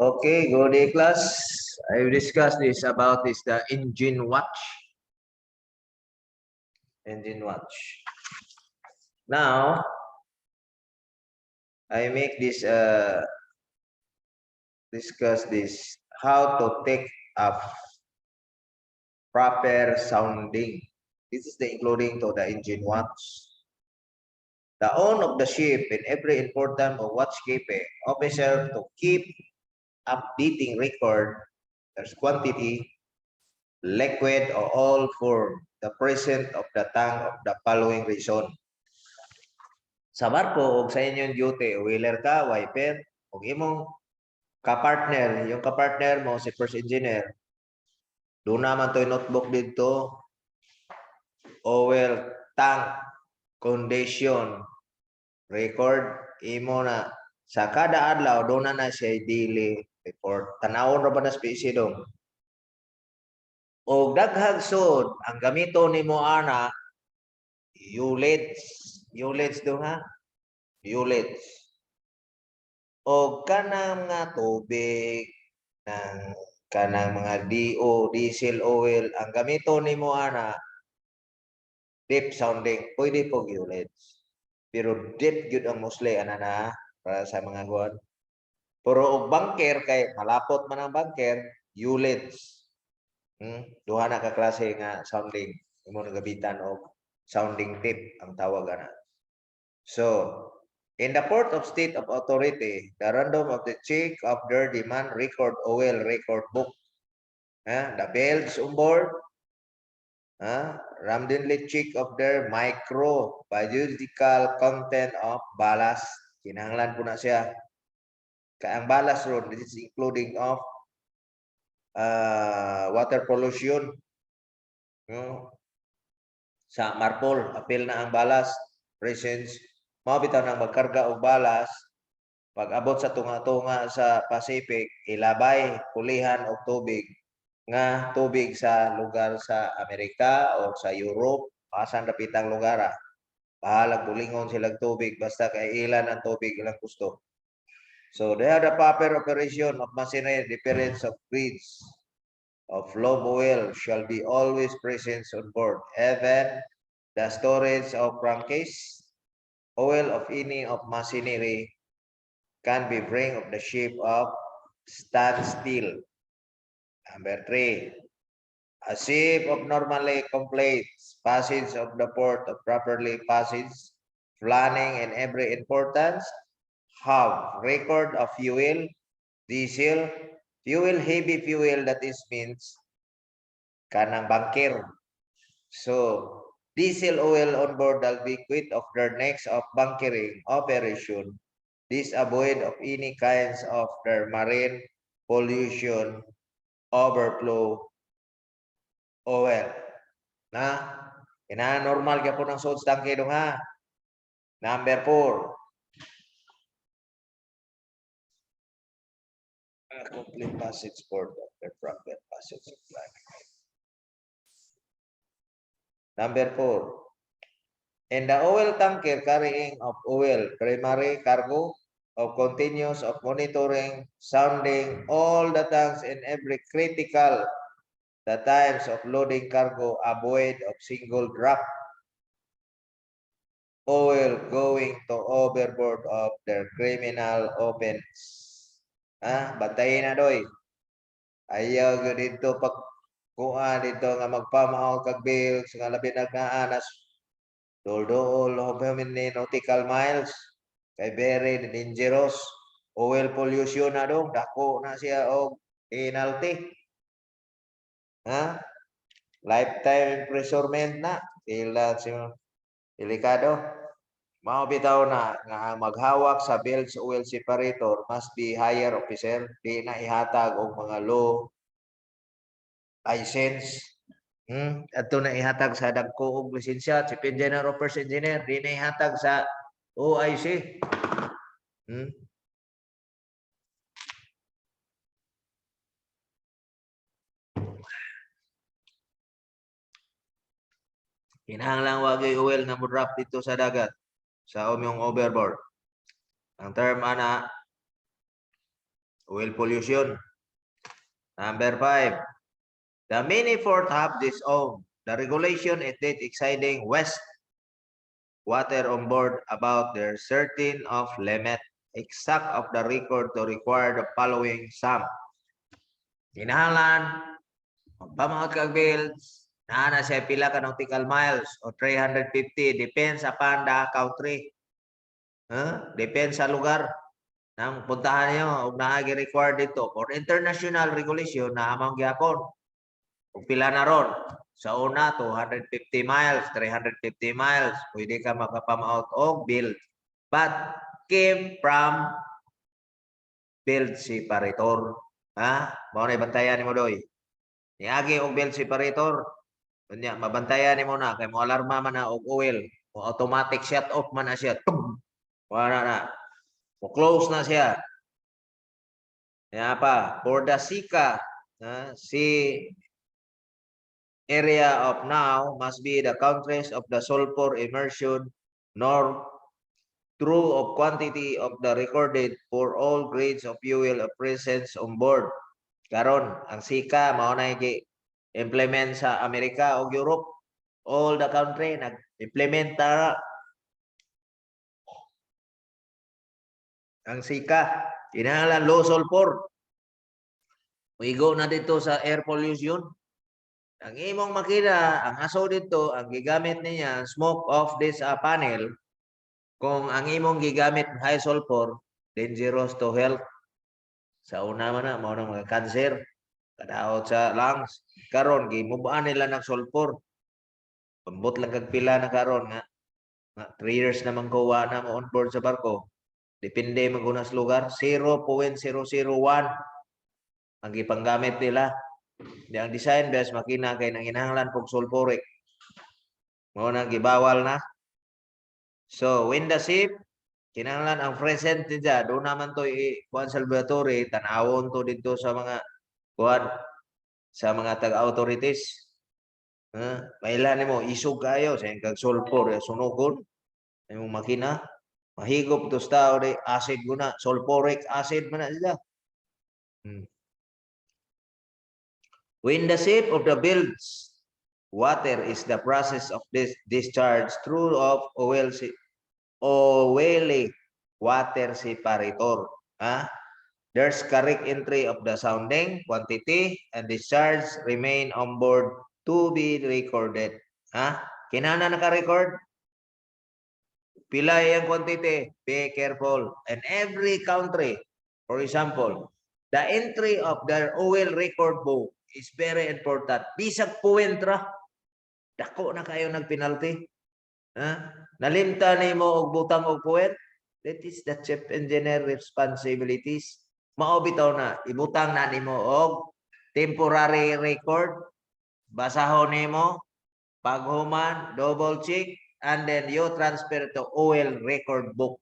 Okay, good day class. I will discuss this about the engine watch. Engine watch. Now, I make this discuss this how to take a proper sounding. This is the including to the engine watch. The own of the ship in every important of watchkeeping officer to keep updating record. There's quantity, liquid or all for the present of the tank of the following reason. Sa barko, og sa inyong duty, wheeler ka, wiper, og imong kapartner, yung kapartner mo, si first engineer, doon naman to yung notebook dito, oil, tank, condition, record, imo na, sa kada adlaw, doon na siya daily report. Tanawon ra ba na species dong? O daghag sod ang gamito nimo ana ULEDs do ha, ULEDs o kanang nga tubig ng kanang mga diesel oil ang gamito nimo ana deep sounding pwede po ULEDs pero deep gyud ang mostly ana na para sa mga guwan pero og bunker kay malapot man ang bunker ULEDs. Duha na ka klase nga sounding imo nagabitan og sounding tip ang tawag ana. So, in the port of state of authority, the random of the check of their demand record oil record book. The bells on board, randomly check of their micro biological content of ballast. Kinahanglan po na siya. Kaya ang ballast ron, this is including of water pollution. Sa Marpol, apil na ang ballast presence. Mabitaw nang magkarga og balas pag abot sa tunga-tunga sa Pacific ilabay pulihan og tubig nga tubig sa lugar sa Amerika o sa Europe asan dapitang lugar bahalag bulingon silang tubig basta kay ilan ang tubig ilang gusto. So they have the proper operation of machinery difference of grades of low oil shall be always present on board even the storage of crankcase oil of any of machinery can be bring of the shape of standstill. Number 3, a ship of normally complete passage of the port of properly passage, planning and every importance, have record of fuel, diesel, fuel, heavy fuel that is means kanang bunker. So, diesel oil on board the liquid of their next of bunkering operation. This avoid of any kinds of their marine pollution, overflow, oil. Na, normal ka po ng salt tank dong ha. Number 4. Complete passage port of the proper passage of life. Number 4. In the oil tanker carrying of oil, primary cargo of continuous of monitoring, sounding all the tanks in every critical, the times of loading cargo, avoid of single drop, oil going to overboard of their criminal offense. Bantayin na doy. Ayaw dito pag kuha dito nga magpamahaw kag bills nga labi nagaanas dol nautical miles kay very dangerous oil pollution na dong dako na siya og penalty lifetime imprisonment na ila siya delikado mao bitaw na nga maghawak sa bills oil separator must be higher officer di na ihatag og mga law license ato na ihatag sa dagko og lisensya chief engineer o first engineer di na ihatag sa OIC kinahanglan wagay oil nga mo-drop dito sa dagat sa umyong overboard ang term ana Oil pollution. Number 5. The many fourth have this own. The regulation is that exceeding west water on board about their certain of limit exact of the record to require the following sum. Kinahanglan, pamaot kag bills, na siya pila ka nautical miles o 350 depends upon the country. Depends sa lugar nang puntahan niyo ug naagi required dito for international regulation na amang gyapon. Ug pila na ron sa una 250 miles, 350 miles, pwede ka makapamaot og bill. But came from build separator. Mao na bantayan nimo doy. Niagi og build separator. Unya mabantayan nimo na kay mo alarma man na og oil, o automatic shut off man na siya. Wala na. O close na siya. Kaya pa, for the Sika, si area of now must be the countries of the sulfur immersion nor true of quantity of the recorded for all grades of fuel of presence on board. Karon, ang Sika mao na implement sa Amerika o Europe. All the country nag-implement tara ang Sika. Kinahanglan low sulfur. Uigo na dito sa air pollution. Ang imong makina, ang aso dito, ang gigamit niya, smoke off this panel, kung ang imong gigamit high sulfur, dangerous to health. Sa una man na, mao mga cancer, kadaot sa lungs. Karon gimubaan nila ng sulfur. Pambot lang kag pila na karon nga 3 years naman kuha na mo on board sa barko. Depende magunas lugar, 0.001 ang gipanggamit nila. Di ang design best makina kay nanginahanglan pog sulfuric. Mao na gibawal na. So when the ship kinahanglan ang present niya, do naman to kuan sa laboratory, tan-awon to dito sa mga kuan sa mga taga-authorities. Mailan nimo isog kayo sa kag sulfur sunugon imong makina. Mahigop to tao de acid guna, sulfuric acid man na sila. When the shape of the bilge water is the process of this discharge through of oily water separator. There's correct entry of the sounding quantity and discharge remain on board to be recorded. Kinahanglan naka-record? Pila yung quantity? Be careful. And every country, for example, the entry of their oil record book is very important. Bisag puwentra, dako na kayo nagpenalty. Nalimta nimo og butang og puwet, that is the chief engineer responsibilities. Mao bitaw na, ibutang na nimo og temporary record, basahon nimo, paghuman, double check, and then you transfer to oil record book.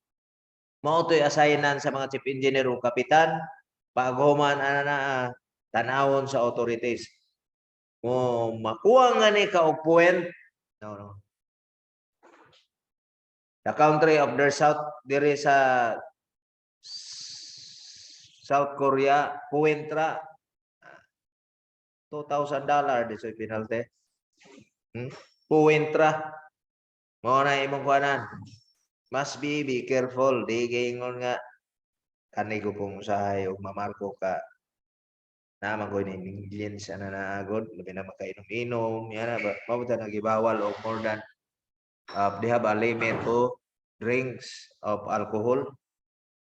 Mao to'y assignan sa mga chief engineer o kapitan, paghuman tanawon sa authorities. Makuha nga ni ka og point. No. The country of their south, there is a South Korea, puwentra, $2,000 this is penalty. Puwentra. Mao na imong kuanan. Must be careful. Di gingon nga kanay ko pong usahay og mamarko ka. Naman ko ni millions ana na agod, labi na makainom-inom, yan na mabuta nagibawal og more than they have a limit to drinks of alcohol.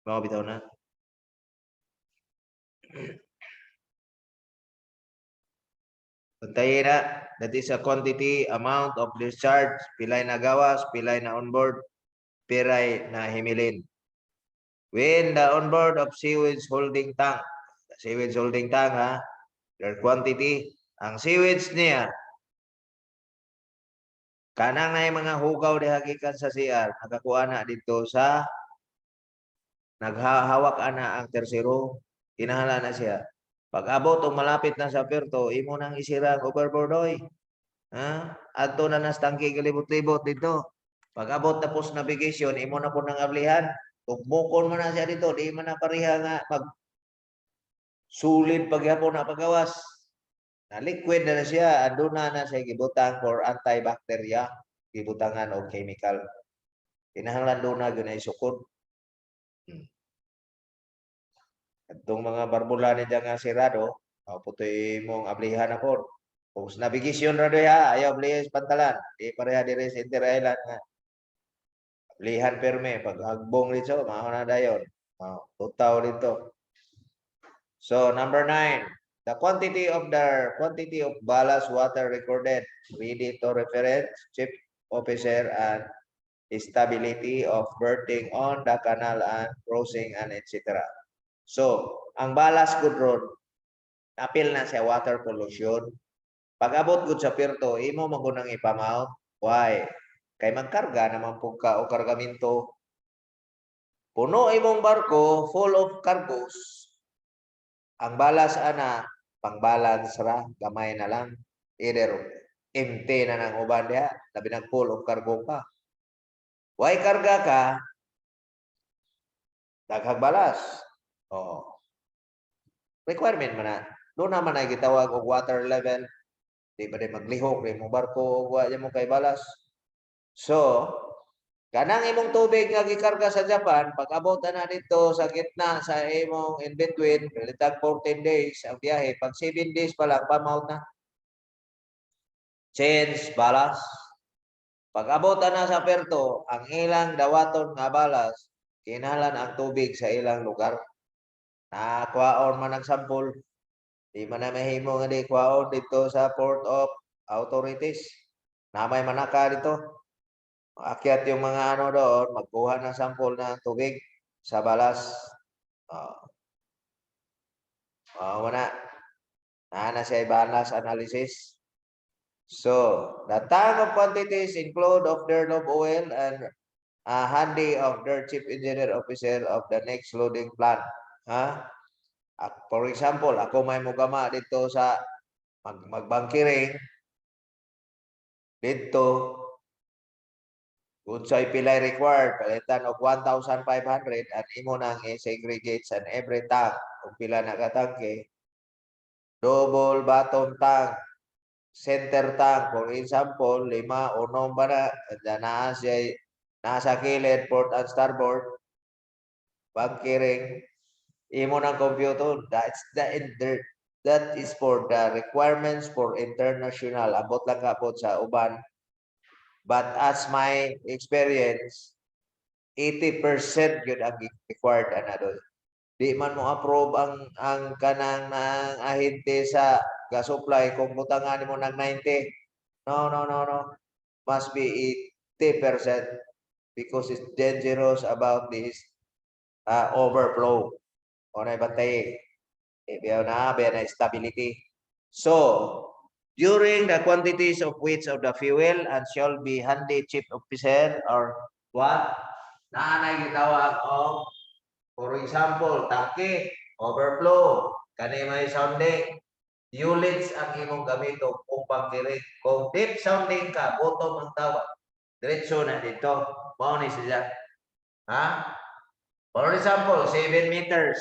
Mao bitaw na. Puntayin na, that is a quantity, amount of discharge, pilay na gawas, pilay na onboard, piray na himilin. When the onboard of sewage holding tank, sewage holding tank their quantity, ang sewage niya, kanang na yung mga hugaw di hagikan sa CR, nakakuha na dito sa, naghahawak ana ang tersero, kinahala na siya. Pag abot o malapit na sa perto, imo nang isira ang overboard oy. Adto na nas tangke galibot-libot dito. Pag abot na post navigation, imo na po nang ablihan. Kung bukon mo na siya dito, di man na pareha nga Sulid pagyapon na pagawas. Na liquid na siya, aduna na siya gibutang for antibacteria, gibutangan og chemical. Kinahanglan doon na gyud isukod. Itong mga barbula ni nga sirado, putoy mong ablihan ako. Kung navigasyon ra ha, ayaw ablihan sa pantalan. Di pareha diri sa Inter-Island nga. Ablihan perme, pag agbong dito, mao na dayon. Tutaw dito. So, number 9. The quantity of ballast water recorded. Read it to reference, chief officer, and stability of berthing on the canal and crossing and etc. So, ang ballast good road, apil na siya water pollution. Pag abot good sa pirto, imo magunang ipamount. Why? Kay magkarga naman po ka o kargamento. Puno imong barko full of cargos. Ang balas ana, pang-balance ra, gamay na lang. Either empty na ng uban diha, labi ng full of cargo ka. Why karga ka? Daghang balas. Requirement man na. Doon naman ay gitawag og water level. Di ba di maglihok rin mong barko o mo kay balas. So, kanang imong tubig nga gikarga sa Japan, pag abot na dito sa gitna sa imong in between, litag 14 days ang biyahe, pag 7 days pa lang, pamount na. Change balas. Pag abot na sa perto, ang ilang dawaton nga balas, kinahanglan ang tubig sa ilang lugar. Nakwaon man ang sampol. Di man na mahimo nga di kwaon dito sa Port of Authorities. Na may manaka dito. Akyat yung mga ano doon, magkuha ng sampol ng tubig sa balas. Wala. Na siya balas analysis. So, the tank of quantities include of dirt of oil and handy of dirt chief engineer officer of the next loading plant. For example, ako may mugama dito sa magbangkiring dito kung sa'y pilay required, palitan og 1,500 at imo nang i-segregate sa every tank kung pila nakatangke. Double bottom tank, center tank, for example, 5 o 9 ba na nasa kilid, port and starboard, bangkiring, imo ng computer, that is for the requirements for international. Abot lang abot sa uban. But as my experience, 80% yun ang required doon. Di man mo approve ang kanang ng ahente sa gas supply kung butangan mo ng 90. No. Must be 80% because it's dangerous about this overflow. O na ibantay. Biyaw na stability. So, during the quantities of weights of the fuel and shall be handy chief officer or what? Naanay gitawag og, for example, tangke, overflow, kani may sounding, units ang imong gamito kung pagdirig. Kung deep sounding ka, bottom ang tawag. Diretso na dito. Mao ni siya. For example, 7 meters.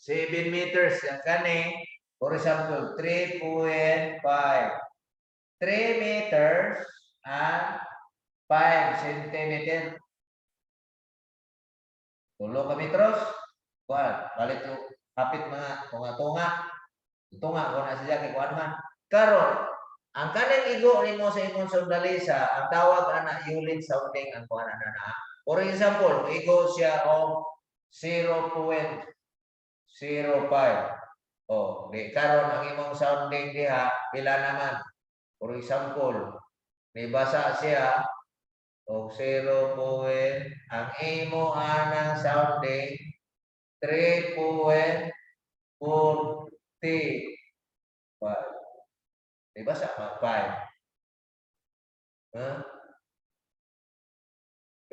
7 meters yang kani, for example, 3.5. 3 meters and 5 centimeter. 3 ka metros. Balik yung kapit mga tunga-tunga. Tunga ko na siya kay kuan man. Karon, ang kanang igo nimo sa imong sundalisa, ang tawag ana unit sounding ang kuan ana. For example, igo siya og 0.05. Di karon ang imong sounding diha pila naman. For example, nibasa siya og 0. Ang imo anang sounding 3.40. Nibasa mag 5.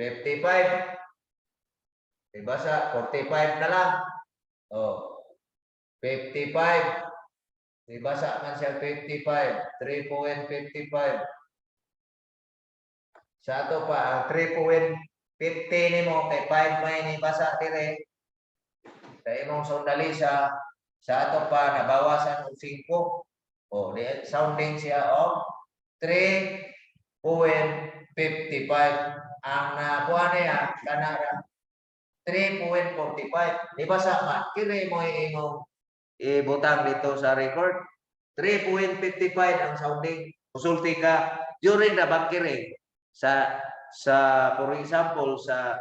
55. Nibasa 45 na lang. 55. Nibasa man siya 55. 3.55. Sa ato pa ang 3.50 nimo kay 5 may ni basa dire. Kay imong sundalisa sa ato pa nabawasan og 5. O di sounding siya og 3.55 ang nakuha niya kanara 3.45. Di ba sa man? Kini mo imong ibutang dito sa record. 3.55 ang sounding. Consulti ka during the bankiring sa for example sa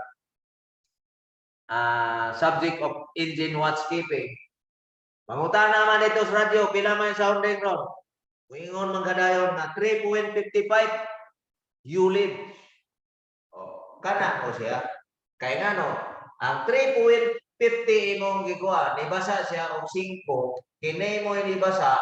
subject of engine watchkeeping. Mangutan naman dito sa radyo, pila man sounding ron. Wingon man kadayon na 3.55 ULID. O, kana ko siya. Kaya nga no, ang 3.50 imong gikuha, nibasa siya og 5, kini mo inibasa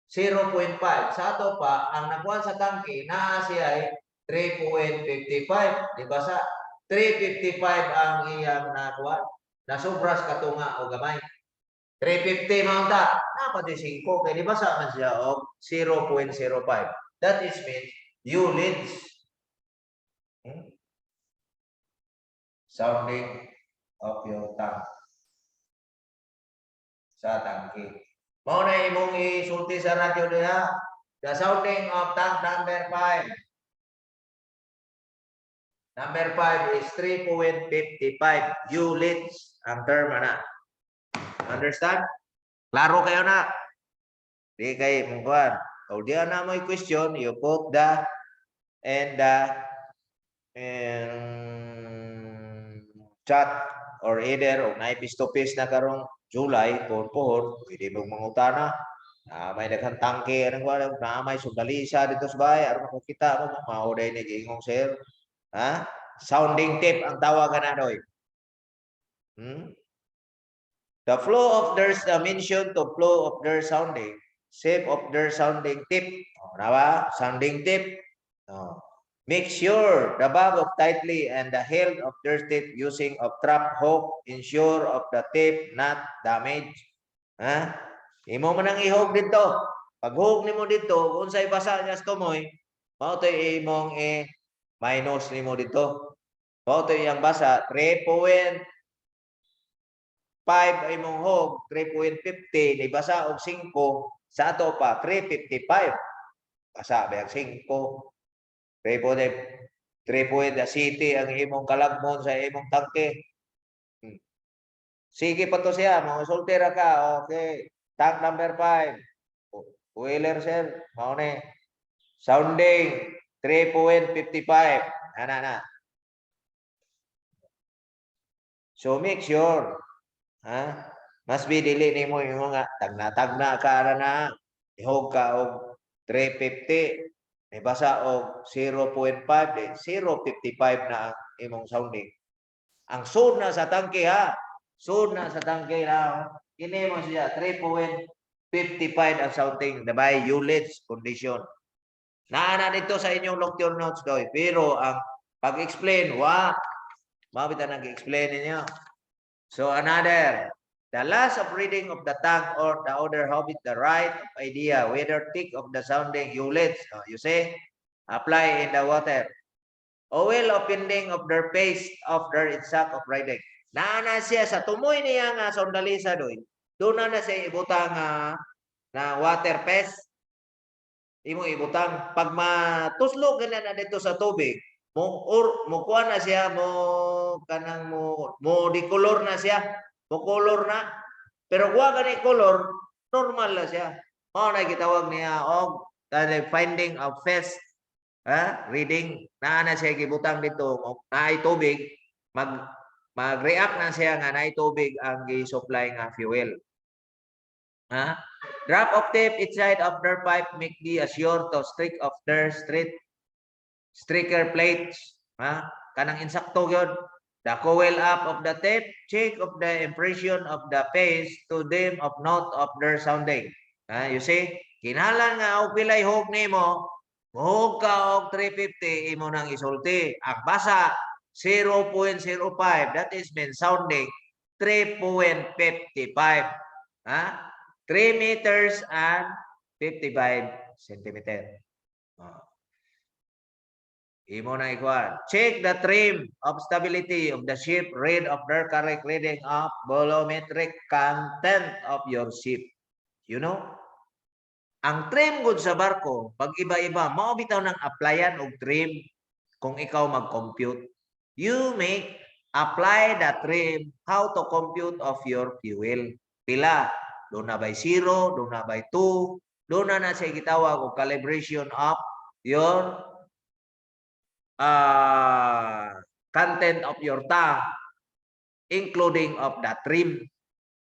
0.5. Sa ato pa, ang nakuha sa tangke, naa siya ay 3.55. Nibasa 3.55 ang iyang nakuha. Nasubras katunga o gamay. 350 maunta. Napati 5. Kaya nibasa man siya og 0.05. That is means ULIDs. Sounding of your tongue sa tangke. Mao na imong isulti sa radyo diha. The sounding of tongue number 5. Number 5 is 3.55 ULIDs ang term ana. Understand? Klaro kayo na? Di kay mungkuan. Kung di na mo question, you put the and the chat or either o na face-to-face na karong July, pohon, pwede mong mangutana. May daghang tangke, anong wala, may sundalisa dito sa bahay, aron makita mo, mauday ni Gingong sir. Ha? Sounding tip ang tawagan na doy. The flow of their mention to flow of their sounding, shape of their sounding tip. Nawa, sounding tip. Make sure the bag of tightly and the health of their tip using of trap hook, ensure of the tip not damaged. Ha? Imo man ang ihog dito. Pag hug nimo dito, unsay basa niya sa tumoy, mao to imong minus nimo dito. Mao to iyang basa 3.5 imong hog, 3.50 ni basa og 5 sa ato pa 3.55. Basa ba 5? 3.0 city ang imong kalagmon sa imong tangke. Sige pa to siya, mga soltera ka, okay. Tank number 5. Wheeler sir, mao ni. Sounding 3.55. Ana. So make sure, must be dili nimo yung nga tagna ka ara na ihog ka og 350. May basa og 0.5, 0.55 na ang imong sounding. Ang sud na sa tangke ha. Sud na sa tangke na. Kini mo siya 3.55 ang sounding by ULIDs condition. Naana dito sa inyong lecture notes doy. Pero ang pag-explain, mabita nag-explain ninyo. So another, the last of reading of the tongue or the other habit, the right idea, whether thick of the sounding ULIDs, you say, apply in the water. Oil of bending of their pace of their insack of riding. Naana siya sa tumoy niya nga sundalisa doy. Doon na siya ibutang na water paste. Imo ibutang pag matuslog ganyan na dito sa tubig, mo kuha na siya mo di color na siya, mo color na. Pero kuha gani color, normal na siya. Mao na gitawag niya og the finding of phase reading. Na siya gibutang dito naay tubig, mag-react na siya nga naay tubig ang gi-supply nga fuel. Drop of tape each side of their pipe make the assure to streak of their streaker plates. Kanang insakto yun. The coil up of the tape, check of the impression of the paste to them of note of their sounding. You see, kinahanglan nga og pilay hog nimo, hog ka og 350 imo nang isulti. Ang basa 0.05, that is mean sounding 3.55. 3 meters and 55 centimeter. Imo na ikuan. Check the trim of stability of the ship. Read of their correct reading of volumetric content of your ship. You know? Ang trim good sa barko, pag iba-iba, mao bitaw nang applyan og trim kung ikaw mag-compute. You make apply the trim how to compute of your fuel. Pila? Doon na by 0, doon na by 2, doon na siya gitawag og calibration of your content of your tank, including of the trim.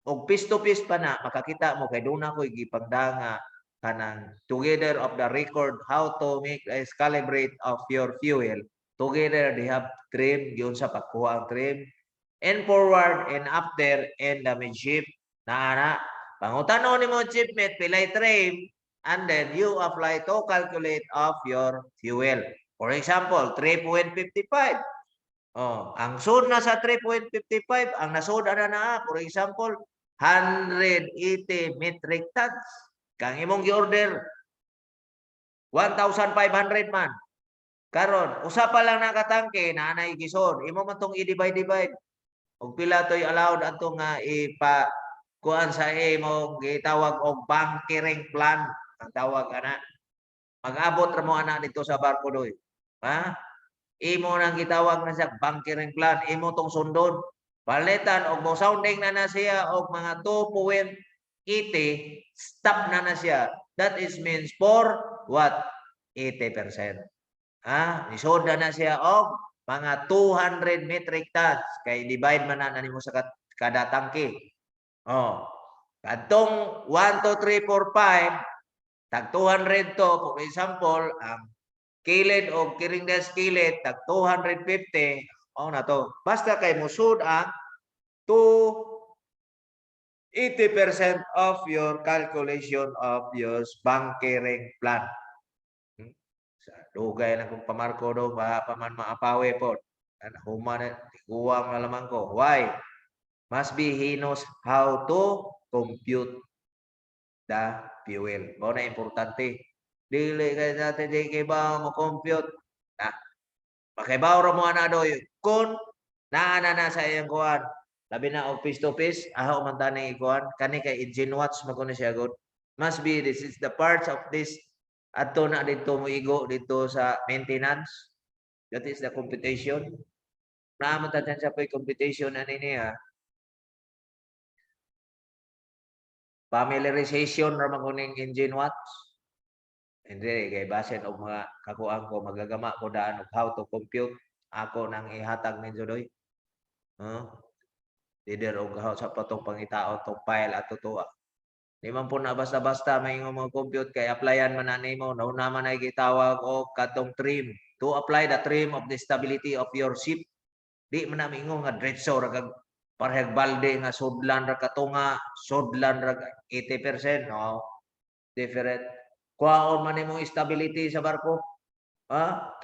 Og piece to piece pa na, makakita mo kay doon ako gipagdanga kanang together of the record how to make a calibrate of your fuel. Together they have trim, yun sa pagkuha ang trim. And forward and after and the midship na pangutano ni mo shipmate pilay trim and then you apply to calculate of your fuel. For example, 3.55. Oh, ang sud na sa 3.55, ang nasud na for example, 180 metric tons. Kang imong gi-order 1,500 man. Karon, usa pa lang nakatangke na anay gisod. Imo man tong i-divide. Og pila toy allowed ato nga ipa kuan sa imo gitawag og bunkering plan ang tawag ana. Mag-abot ra mo ana dito sa barko doy. Ha? Imo nang gitawag na siya bunkering plan. Imo tong sundon. Palitan og mo sounding na siya og mga 2.80 stop na siya. That is means for what? 80%. Nisod na siya og mga 200 metric tons. Kay divide man na nimo sa kada tangke. Kadtong 1, 2, 3, 4, 5, tag 200 to, for example, ang kilid o kiringdas kilid, tag 250, na to. Basta kay musud ang 80% of your calculation of your bunkering plan. Dugay na kung pamarko do, paman maapawi po. Human, tiguang na lamang ko. Why? Must be he knows how to compute the fuel. Mo na importante. Dili kay natin di kay ba mo compute. Makibaw ra mo ana do kun naa na sa iyang kuan. Labi na og piece to piece, aho man tani kuan kani kay engine watch magkuno siya good. Must be this is the parts of this adto na dito mo igo dito sa maintenance. That is the computation. Naaman ta sa pay computation ani niya. Familiarization ra man kuning engine watch. Hindi kay basin og mga kakuan ko magagama ko daan og how to compute ako nang ihatag ninyo doy. Leader og sa patong pangitaon tong file ato to. Di man po na basta-basta may mga compute kay applyan man na nimo nauna man ay gitawag og katong trim to apply the trim of the stability of your ship. Di man na mingo nga diretso ra kag parehag balde nga sudlan ra katunga, sudlan ra 80%, no. Different. Kuhaon man nimo stability sa barko.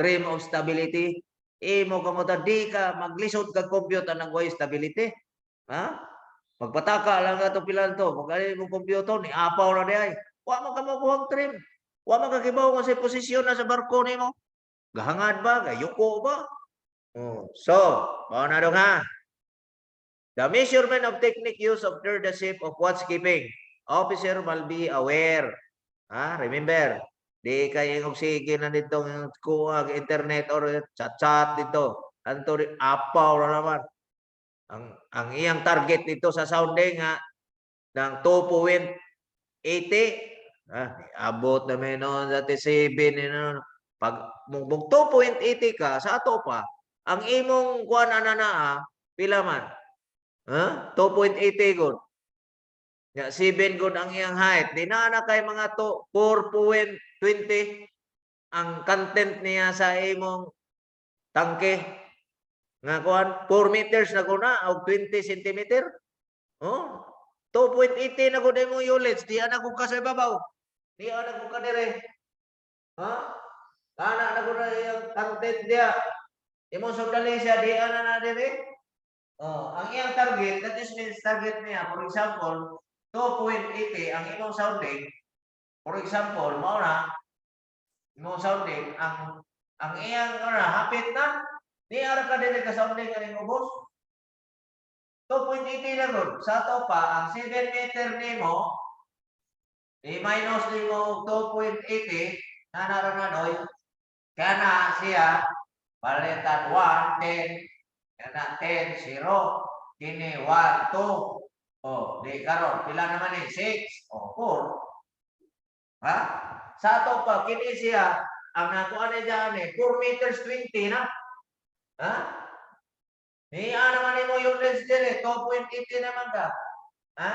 Trim of stability. Imo kamo ta di ka maglisod kag compute ang way stability. Magpataka lang ato pilan to. Pag mo computer ni apaw na di ay. Wa man ka mabuhang trim. Wa man ka kibaw nga sa posisyon na sa barko nimo. Gahangad ba? Gayuko ba? So, mao na dong ha. The measurement of technique use of the ship of watchkeeping. Officer will be aware. Remember, di kayo yung sige na dito kuha internet or chat dito. Anto apaw na naman. Ang iyang target dito sa sounding ng 2.80 abot na may noon dati 7 pag mong 2.80 ka sa ato pa ang imong kuan na pila man 2.80 gud ya 7 gud ang iyang height di na kay mga 4.20 ang content niya sa imong tangke nga kuan 4 meters na kuna og 20 cm. 2.80 na gud imong units di ana kung kasay babaw. Di ana kung kadire. Ana na gud yung content dia. Imong sundali siya di ana na dire. Ang iyang target that is means target niya for example 2.80 ang imong sounding for example mao na imong sounding ang Ang iyang hapit na, di ara ka dili ka sounding kaning ubos. 2.80 lang ron. Sa to pa, ang 7 meter nimo, i-minus nimo 2.80, na naranoy, kana siya, balitan 1, 10, kana 10, 0, kini 1, 2, oh, di karon pila naman ni 6, oh, 4. Ha? Sa to pa, kini siya, ang nakuha na dyan 4 meters 20 na. Ha? Iya naman mo yung lens dire, 2.80 naman ka. Ha?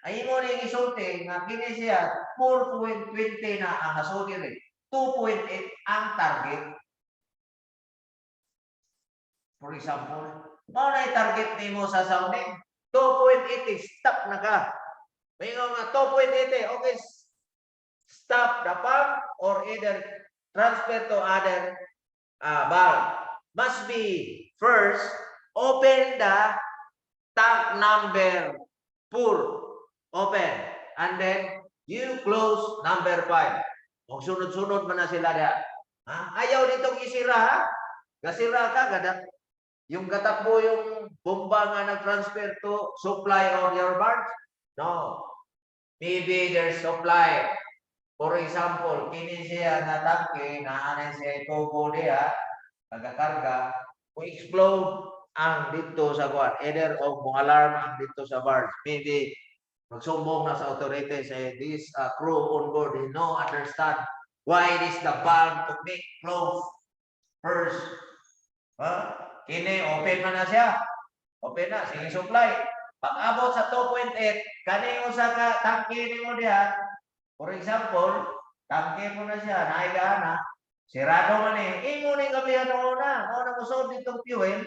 Ay mo ning isulti nga kini siya 4.20 na ang nasulti rin. 2.8 ang target. For example, mao na target nimo sa sounding 2.80 stop na ka. Mayroon nga 2.80 okay stop the pump or either transfer to other valve. Must be first open the tank number 4. Open. And then, you close number 5. Kung sunod-sunod man na sila na. Ha? Ayaw nitong isira, ha? Gasira ka, yung gatakbo yung bomba nga nag-transfer to supply of your barge? No. Maybe there's supply. For example, kini siya na tangke, na siya itubo diya, nagakarga, kung explode ang dito sa kuan, either o kung alarm ang dito sa barge, maybe magsumbong na sa authorities, say this crew on board, they no understand why this the valve to make close first. Kini open man na siya, open na, sige supply. Pag abot sa 2.8, kani usa ka tangke nimo diha, for example, tangke mo na siya, naigaan na, sirado man imo ni gabihan mo na musod ditong fuel.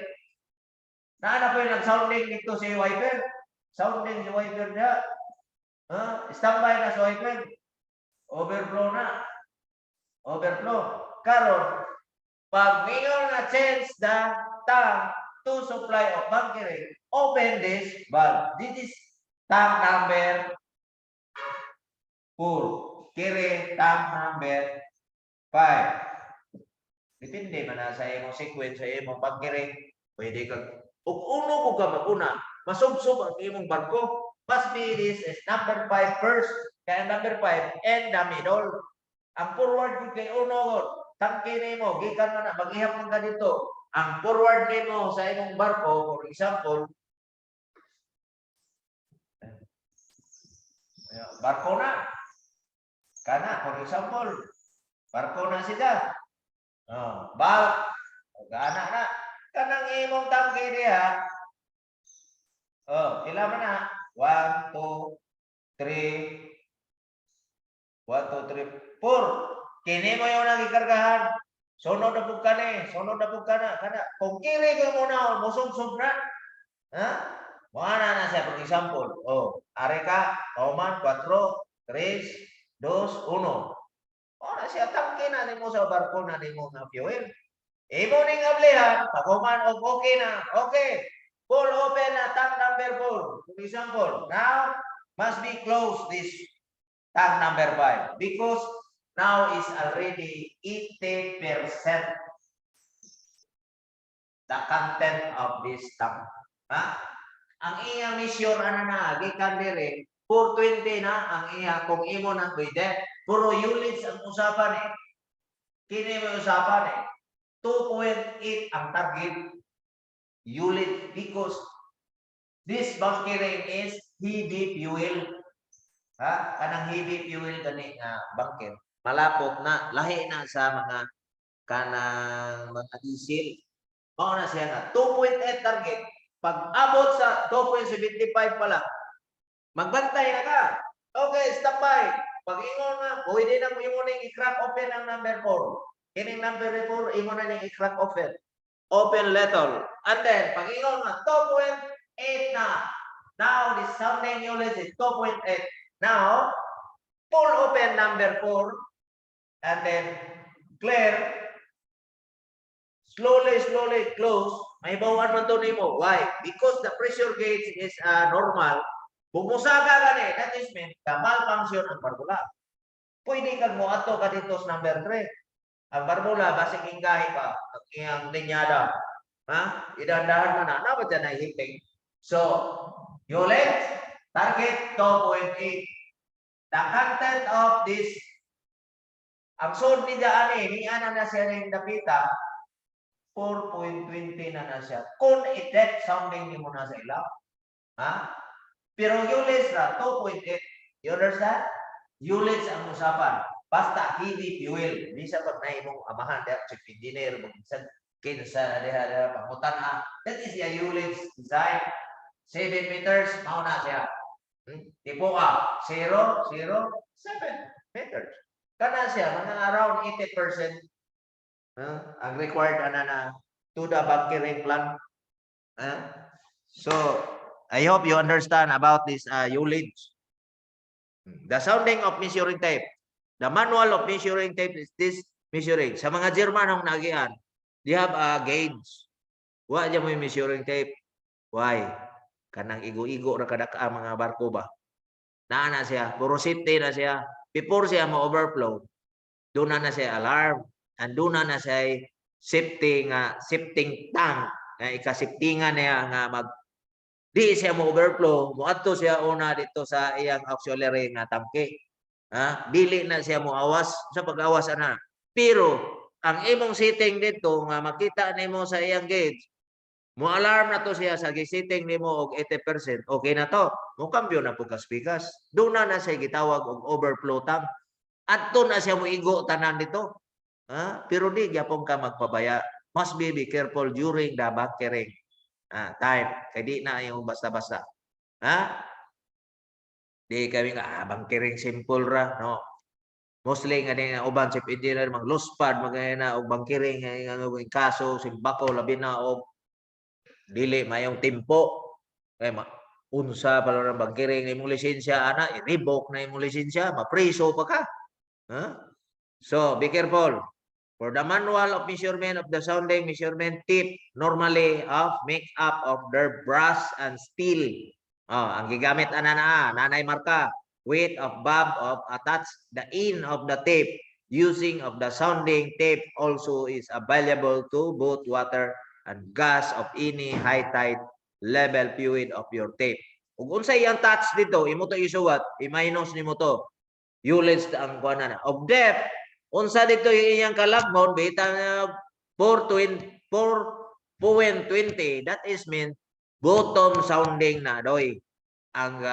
Naana po yung nag-sounding dito si wiper. Sounding si wiper niya. Standby na si wiper. Overflow na. Overflow. Karon, pag mayor na change the tank to supply of bunkering, open this valve. This is tank number 4. Kiri tank number 5. Depende man na sa imong sequence, sa imong bunkering. Pwede kag ug uno ko ka maguna, masubsob ang imong barko. Must be this is number 5 first. Kaya number 5 and the middle. Ang forward kay uno ko, tangke nimo gikan man na maghihap man ka dito. Ang forward nimo sa imong barko, for example, barko na. Kana, for example, barko na sila. Balk, gana na. Kanang imong tangke diha. Ila man na. 1, 2, 3. 1, 2, 3, 4. Kini mo yung nagikargahan. Sunod na po ka ni. Sunod na po ka na. Kung kiri ka muna, musog-sog na. Ha? Mga na siya, for example. Are ka, kauman, 4, 3, 2, 1. Na siya, tangke na mo sa barko na mo na fuel. Imo ning ablihan, pakuman og okay na. Okay. Full open na tank number 4. For example, now must be closed this tank number 5 because now is already 80% the content of this tank. Ha? Ang iyang mission ana na gikan dire 420 na ang iya kung imo na pwede. Puro units ang usapan Kini mo usapan 2.8 ang target unit because this bunkering is heavy fuel. Kanang heavy fuel gani nga bunker. Malapot na, lahi na sa mga kanang mga diesel. Mao na siya na 2.8 target. Pag abot sa 2.75 pala, magbantay na ka. Okay, stop by. Pag ingon nga, pwede na mo ning i-crack open ang number 4. Kining number 4, imo na ning i-crack open. Open little. And then, pag ingon nga, 2.8 na. Now, the sounding unit is 2.8. Now, pull open number 4. And then, clear. Slowly close. May bawaan man to nimo. Why? Because the pressure gauge is normal. Bumusaga gani, that is mean, malfunction ang barbula. Pwede kang mo ato ka dito sa number 3. Ang formula base inggahi pa ang iyang linyada. Ha? Idandahan man na ba dyan ay hiting. So, unit target 2.8. The content of this ang sod ni Jaani, ni ana na siya rin napita 4.20 na siya. Kung i-depth sounding ni mo na sa ilaw. Ha? Pero units na 2.8. You understand? Units ang usapan. Basta heavy fuel. Di sa pag na imong amahan dahil chief engineer mo kinsa na diha pangutan ha. That is the units design. 7 meters, mauna siya. Tipo ka, 0, 0, 7 meters. Kana siya, mga around 80% ang required na to the bunkering plan. So, I hope you understand about this ullage. The sounding of measuring tape. The manual of measuring tape is this measuring. Sa mga German ang nagian, they have a gauge. Wa dyan mo yung measuring tape. Why? Kanang igo-igo ra kada ka mga barko ba? Na siya, puro safety na siya. Before siya ma-overflow, doon na siya alarm. And doon na siya safety tank na ikasiftingan niya nga di siya mo-overflow. Muadto siya una dito sa iyang auxiliary nga tangke. Dili na siya moawas sa pag-awas ana. Pero ang imong setting dito nga makita nimo sa iyang gauge, mo alarm na to siya sa gisetting nimo og 80%. Okay na to. Mo kambyo na pud kaspikas. Doon na siya gitawag og overflow tank. Adto na siya moigo tanan dito. Pero di gyapon ka magpabaya. Must be careful during the bunkering time. Kay di na yung basta-basta. Di kami nga bunkering simple ra, no. Mostly nga din uban chief engineer mag luspad magayana og bunkering nga kaso simbako labi na og dili mayong tempo kay unsa pala ng bunkering imong lisensya ana i-revoke na imong lisensya mapriso pa ka. So be careful. For the manual of measurement of the sounding measurement tip normally of make up of their brass and steel. Ang gigamit ana nanay marka weight of bob of attach the end of the tape using of the sounding tape also is available to both water and gas of any high tide level fluid of your tape. Ug unsa iyang touch dito, imo to isuwat, i-minus nimo to. Units ang kuana na. Of depth, unsa dito yung iyang kalagmon, bita na 4.20. That is mean bottom sounding na doy. Ang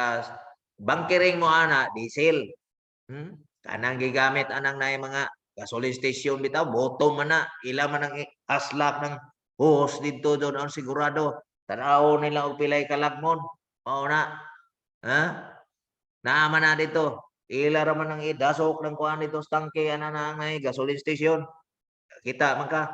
bunkering mo ana diesel. Kanang gigamit anang na mga gasoline station bitaw bottom man na ila man ang aslak ng hose dito doon ang sigurado tanaw nila og pilay kalagmon mao na naaman na dito ila ra man ang idasok ng kuan dito sa tangke ana na ngay gasoline station kita man ka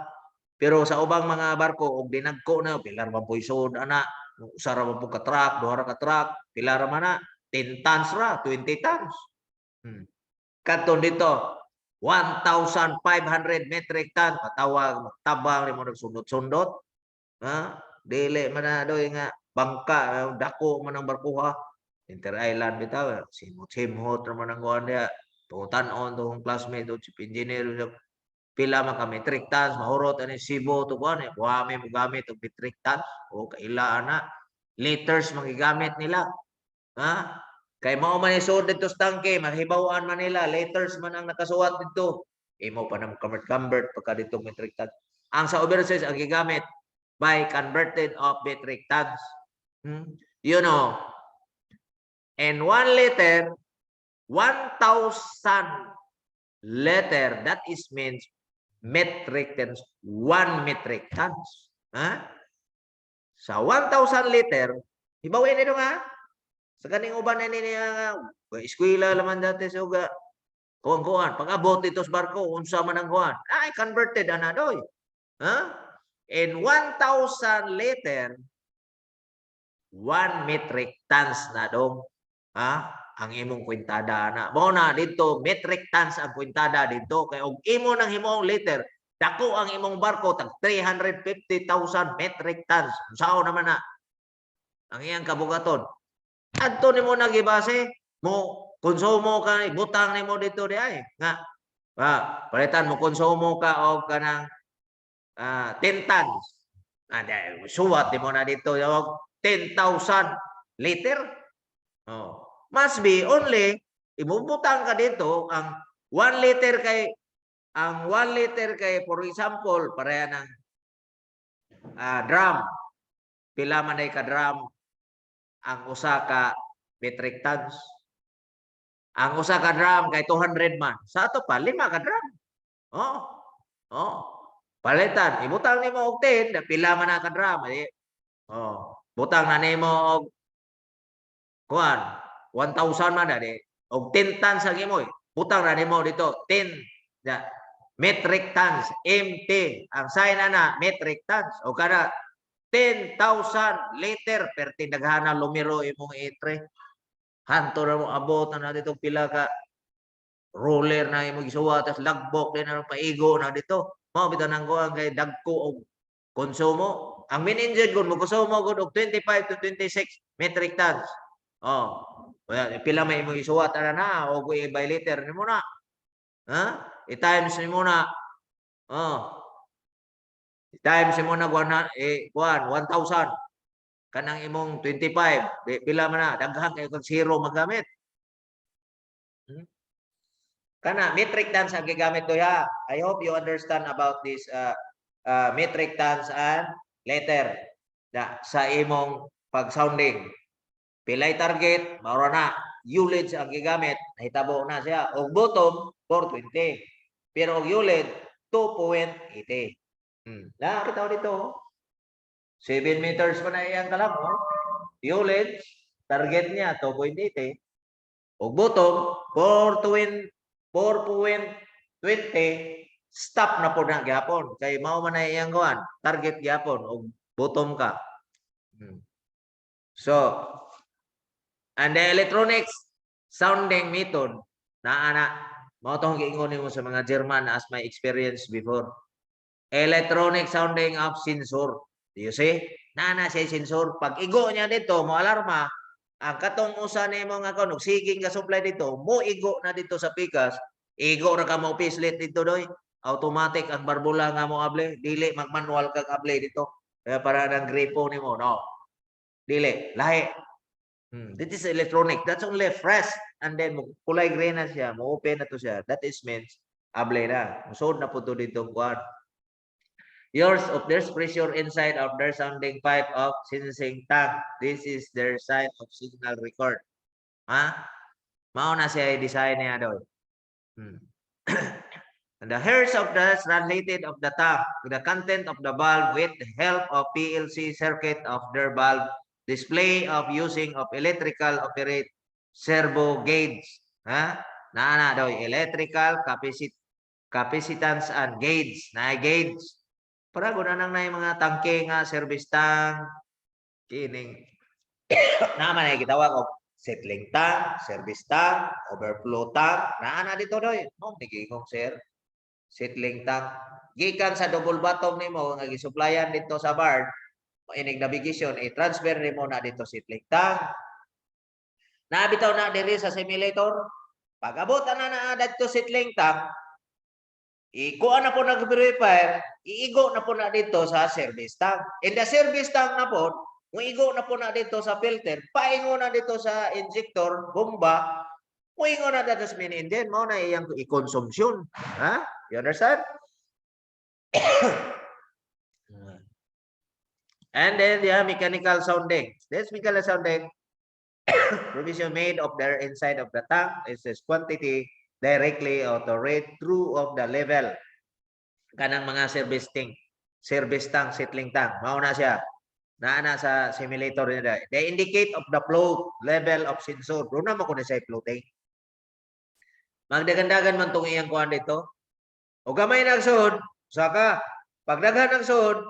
pero sa ubang mga barko og dinagko na pilar man puisod ana usa ra man ka truck duha ra ka truck pilar man na 10 tons ra 20 tons kadto dito 1,500 metric ton patawag tabang ni mo nagsundot-sundot dili man na doy nga bangka dako man ang barkuha inter island bitaw simot man ang kuan dia tutan-on tong classmate o chief engineer pila man ka metric tons mahurot ani Cebu to kuan buhami mo gamit og metric tons o kaila ana liters magigamit nila kay mao man isod dito sa tangke mahibaw-an man nila liters man ang nakasuwat dito imo pa nang convert pagka dito metric tons ang sa overseas ang gigamit by converted of metric tons you know and 1 liter 1,000 liter that is means metric tons 1 metric tons sa 1,000 liter hibawin nito nga sa kaning uban na niya eskwela laman dati sa uga kuan pag-abot dito sa barko unsa man ang kuan ay converted ana doy in 1,000 liter 1 metric tons na dong ang imong kwintada na mao na dito metric tons ang kwintada dito kay og imo nang himong liter dako ang imong barko tag 350,000 metric tons sao naman na ang iyang kabugaton adto nimo nagibase mo konsumo ka butang nimo dito di ay nga Palitan mo konsumo ka og kanang 10 tons. Suwat mo na dito yung 10,000 liter. Oh. Must be only ibubutang ka dito ang 1 liter kay for example pareha ng drum. Pila man ay ka drum ang usa ka metric tons. Ang usa ka drum kay 200 man. Sa ato pa 5 ka drum. Palitan, ibutang nimo og 10, pila man na ka drum. Butang na nimo og kuan 1,000 man dali. Og 10 tons ang imo. Butang na nimo dito 10 metric tons, MT. Ang sign na metric tons. O kada 10,000 liter per tindaghana lumiro imong itre. Hanto na mo abot na dito pila ka roller na imong gisuwa tas lagbok din na paigo na dito. Mao bitaw nang kuan kay dagko og konsumo. Ang min-engine kun mo konsumo gud og 25 to 26 metric tons. Pila may imong gisuwat na og by liter nimo na. I-times nimo na. I-times nimo na kuan 1,000. Kanang imong 25, pila man na, daghan kayo kag zero magamit. Kana metric tons ang gigamit do ya. I hope you understand about this metric tons and liter sa imong pag-sounding. Pilay target, mao na ULID ang gigamit, nahitabo na siya. Og bottom 420. Pero og ULID 2.80. Kita dito. 7 meters pa na iyang kalamo. ULID, target niya 2.80. O bottom, 4.20. Stop na po na gyapon. Kay mao man na iyang kuan, target gyapon o bottom ka. So, and the electronics sounding method, mao tong giingon nimo sa mga German as my experience before. Electronic sounding of sensor. You see? Siya sensor. Pag igo niya dito, mo alarma, ang katong usa nimo nga kon siging ka supply dito, mo igo na dito sa pikas, igo ra ka mo pislit dito doy. Automatic ang barbula nga mo able, dili magmanual kag able dito. Kaya para nang gripo nimo, no. Dili, lahi. This is electronic. That's only fresh and then kulay green na siya, mo open na to siya. That is means able na. Musod na po to dito kuan. There's pressure inside of their sounding pipe of sensing tank. This is their sign of signal record. Mao na siya design niya doon. And the hertz of the translated of the tank to the content of the valve with the help of PLC circuit of their valve display of using of electrical operate servo gauge. Electrical capacitance and gauge. Gauge. Para guna nang na mga tangke nga service tank kining naman ay gitawag og settling tank, service tank, overflow tank. Na dito doy. Nigingong sir. Settling tank. Gikan sa double bottom nimo nga gisupplyan dito sa bar, inig navigation i-transfer nimo na dito settling tank. Nabitaw na diri sa simulator. Pag abot na dito settling tank, ikuha na po nag-verify, iigo na po na dito sa service tank. In the service tank na po, muigo na po na dito sa filter, paingo na dito sa injector, bomba, muingo na dito sa main engine, mo na iyang i-consumption. You understand? And then the mechanical sounding. This mechanical sounding provision made of the inside of the tank is this quantity directly or to read through of the level kanang mga service tank, settling tank. Mao na siya. Naana sa simulator nila. They indicate of the float level of sensor. Doon naman ko na siya floating. Magdagandagan man itong iyang kuhan dito. O gamay nagsud, saka pagdaghan ng sud,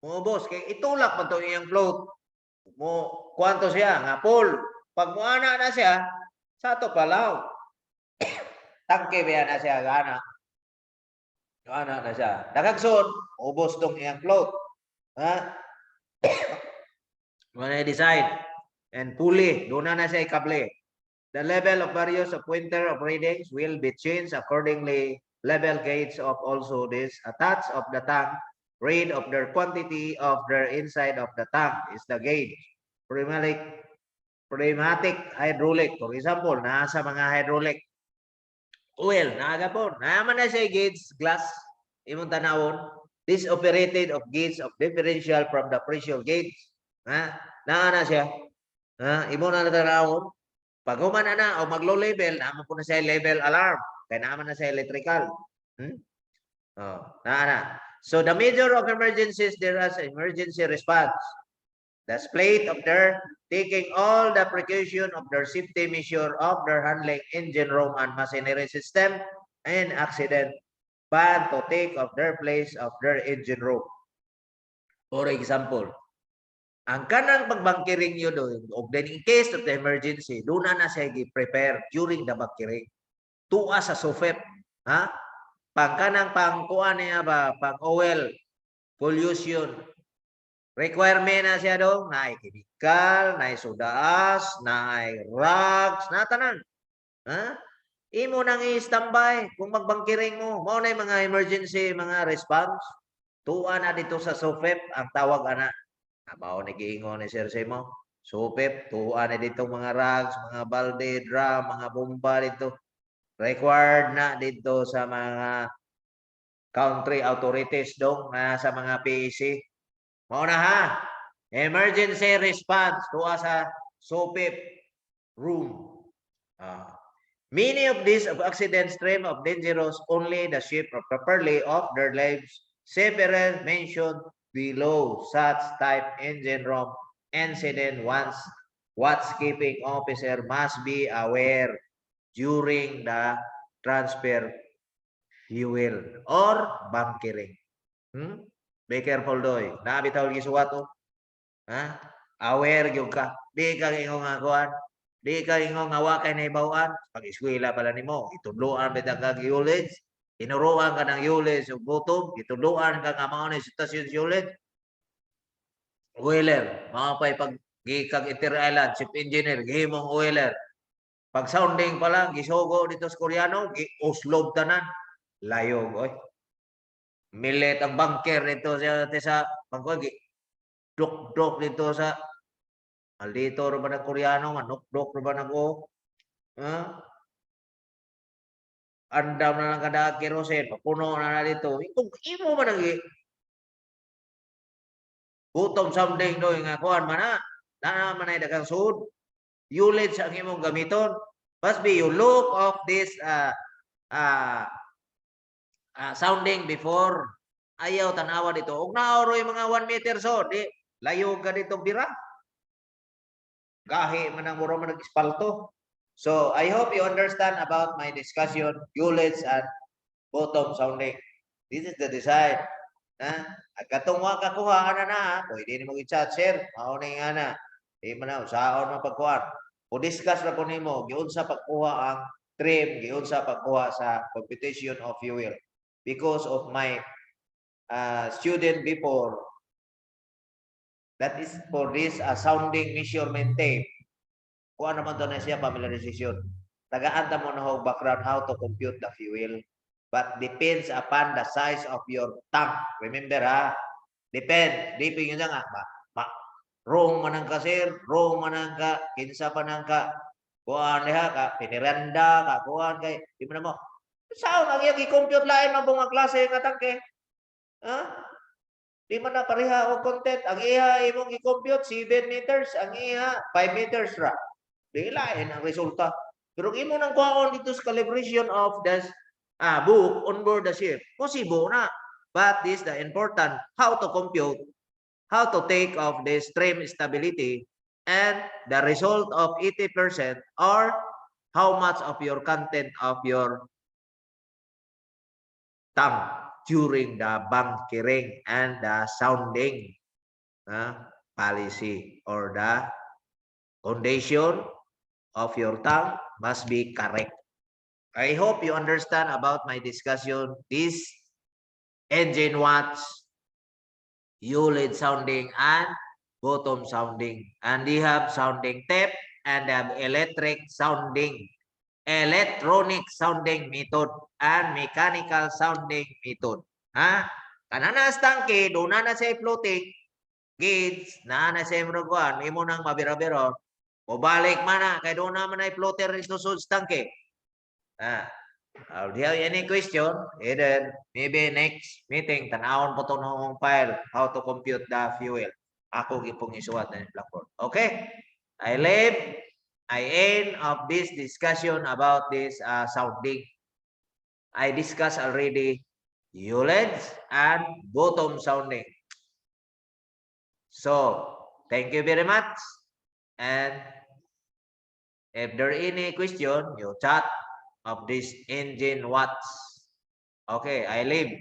boss, kay itulak man itong iyang float. Kuwanto siya, nga full. Pag muana na siya, sa ito palaw. Tangke ba na siya, gana na siya. Nakagsod, ubos tong iyang float. When I decide, and pulley, doon na siya ikable. The level of various of pointer of readings will be changed accordingly level gauge of also this attached of the tank, read of their quantity of their inside of the tank is the gauge. Pneumatic hydraulic, for example, nasa mga hydraulic oil, naagapon, naman na siya gauge glass, imong tanawon, this operated of gauge of differential from the pressure gauge. Ha? Na siya. Ha? Imo na tanawon, pag human na o mag-low level, naman po na siya level alarm. Kaya naman na siya electrical. Oh, na. So the measure of emergencies, there is emergency response. The split of their taking all the precaution of their safety measure of their handling engine room and machinery system and accident ban to take of their place of their engine room. For example, ang kanang pagbangkiring nyo doon, o then in case of the emergency, doon na siya i-prepare during the bangkiring. Tuwa sa SOFEP, ha? Pangkanang pangkuan niya ba, pang oil, pollution, requirement na siya doon, na chemical, na sodaas, na rags, na tanan. Ha? Imo nang i-standby kung magbangkiring mo. Mao na yung mga emergency, mga response. Tuwa na dito sa SOFEP, ang tawag ana. Mao nagiingon ni Sir Simo. SOFEP, tuwa na dito mga rags, mga balde, drum, mga bomba dito. Required na dito sa mga country authorities dong na sa mga PEC. Mao na ha. Emergency response tuwa sa SOFEP room. Many of these of accidents stream of dangerous only the ship are properly of their lives. Several mentioned below such type engine room incident once watchkeeping officer must be aware during the transfer fuel or bunkering. Be careful doy. Nabitaw gisuwato. Ha? Aware gyud ka. Di ka ingong akuan. Di ka ingong awa kay naibawaan. Pag-eskwela pala nimo, itudloan bitang kag yulid. Tinuruan ka ng yulid ug gutom, itudloan ka nga mao ni sitwasyon yulid. Oiler, mga pay pag gikag Inter-Island chief engineer gihimong oiler. Pag sounding pa lang gisugo dito sa Koreano, gi-uslob tanan. Layog oy. Milet ang bunker dito sa pagwagi. Dok dito sa Aldito ro ba ng Koreano, manok-dok ro ba ng o? Andam na lang kada kerosene, papuno na dito. Imo man ang gutom someday do nga kuan man na man ay dagang sud. Yulid sa imong gamiton. Must be you look of this sounding before. Ayaw tanawa dito. Og naoro yung mga 1 meter so, di layo ka dito bira. Gahi man ang muro man nag-espalto. So, I hope you understand about my discussion, ULIDs and bottom sounding. This is the design. Katong wa kakuha na, pwede ni mo i-chat, sir. Mao ni ana. Di man na usaon ang pagkuha. O discuss ra ko nimo giunsa pagkuha ang trim, giunsa pagkuha sa computation of fuel. Because of my student before, that is for this sounding measurement tape. Kung ano man to na siya familiarization. Tagaan ta mo na ho background how to compute the fuel. But depends upon the size of your tank. Remember ha? Depend. Dipin yun nga. Wrong man ang ka sir. Wrong man ang ka. Kinsa pa nang ka. Kuhaan niya ka. Piniranda ka. Kuhaan kay. Di mo na mo. Saan ang iyang i-compute lain ng mga klase nga tangke? Di man na pareha o content. Ang iha imong i-compute 7 meters. Ang iha 5 meters ra. Di lain ang resulta. Pero imo nang kuhaon dito sa calibration of the book on board the ship. Possible na. But this the important how to compute, how to take of the stream stability and the result of 80% or how much of your content of your tank during the bunkering and the sounding policy or the condition of your tank must be correct. I hope you understand about my discussion. This engine watch, ULID sounding and bottom sounding. And they have sounding tape and they have electric sounding. electronic sounding method and mechanical sounding method. Ha? Kanana stangke, doon na siya floating gauge, na siya muraguan, imo nang mabira-biro, o balik man na, kaya doon naman ay floater ito sa stangke. Do you have any question? Then maybe next meeting, tanawon po ito ng file, how to compute the fuel. Ako gipong isuwat na yung blackboard. Okay? I end of this discussion about this sounding. I discussed already ULEDs and bottom sounding. So, thank you very much. And if there are any question, you chat of this engine watts. Okay, I leave.